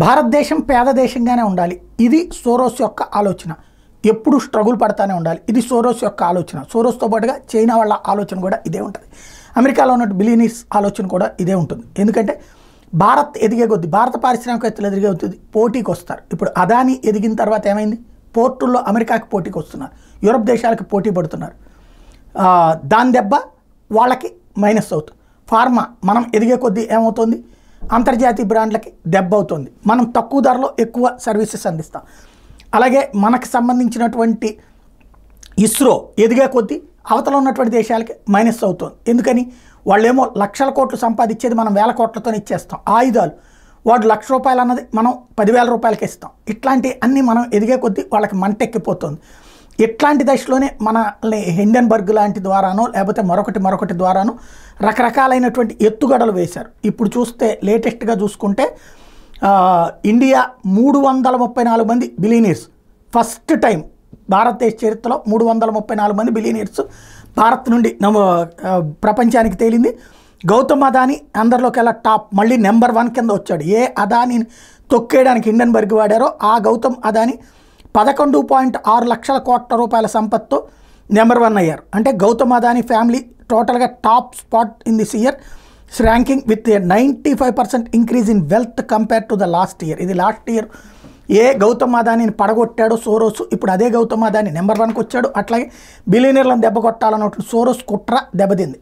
భారతదేశం పేద దేశంగానే ఉండాలి, ఇది సోరోస్ యొక్క ఆలోచన. ఎప్పుడు స్ట్రగుల్ పడతానే ఉండాలి, ఇది సోరోస్ యొక్క ఆలోచన. సోరోస్తో పాటుగా చైనా వాళ్ళ ఆలోచన కూడా ఇదే ఉంటుంది. అమెరికాలో ఉన్న బిలియనీర్స్ ఆలోచన కూడా ఇదే ఉంటుంది. ఎందుకంటే భారత్ ఎదిగే కొద్దీ, భారత పారిశ్రామికవేత్తలు ఎదిగే కొద్దీ పోటీకి వస్తారు. ఇప్పుడు అదాని ఎదిగిన తర్వాత ఏమైంది, పోర్టుల్లో అమెరికాకి పోటీకి వస్తున్నారు, యూరప్ దేశాలకు పోటీ పడుతున్నారు. దాని దెబ్బ వాళ్ళకి మైనస్ అవుతుంది. ఫార్మా మనం ఎదిగే కొద్దీ ఏమవుతుంది, అంతర్జాతీయ బ్రాండ్లకి దెబ్బ అవుతుంది. మనం తక్కువ ధరలో ఎక్కువ సర్వీసెస్ అందిస్తాం. అలాగే మనకు సంబంధించినటువంటి ఇస్రో ఎదిగే కొద్దీ అవతల ఉన్నటువంటి దేశాలకి మైనస్ అవుతుంది. ఎందుకని, వాళ్ళేమో లక్షల కోట్లు సంపాదించేది మనం వేల కోట్లతో ఇచ్చేస్తాం. ఆయుధాలు వాడు ₹1,00,000 అన్నది మనం 10,000 రూపాయలకి ఇస్తాం. ఇట్లాంటి అన్నీ మనం ఎదిగే కొద్దీ వాళ్ళకి మంటెక్కిపోతుంది. ఇట్లాంటి దశలోనే మనల్ని హిండెన్బర్గ్ లాంటి ద్వారానో లేకపోతే మరొకటి ద్వారానో రకరకాలైనటువంటి ఎత్తుగడలు వేశారు. ఇప్పుడు చూస్తే లేటెస్ట్గా చూసుకుంటే ఇండియా 334 మంది బిలియనీర్స్, ఫస్ట్ టైం భారతదేశ చరిత్రలో 334 మంది బిలియనీర్స్ భారత్ నుండి ప్రపంచానికి తేలింది. గౌతమ్ అదాని అందరిలోకి ఎలా టాప్, మళ్ళీ నెంబర్ 1 కింద వచ్చాడు. ఏ అదానిని తొక్కేయడానికి హిండెన్బర్గ్ వాడారో ఆ గౌతమ్ అదాని 11.6 లక్షల కోట్ల రూపాయల సంపత్తో నెంబర్ 1 అయ్యారు. అంటే గౌతమ్ అదాని ఫ్యామిలీ టోటల్గా top spot in this year ranking with 95% increase in wealth compare to the last year. ఇది లాస్ట్ ఇయర్ ఏ గౌతమ్ అదానిని పడగొట్టాడో సోరోస్, ఇప్పుడు అదే గౌతమ్ అదాని నెంబర్ 1కి వచ్చాడు. అట్లాగే బిలియనీర్లను దెబ్బ కొట్టాలన్నట్టు సోరోస్ కుట్ర దెబ్బతింది.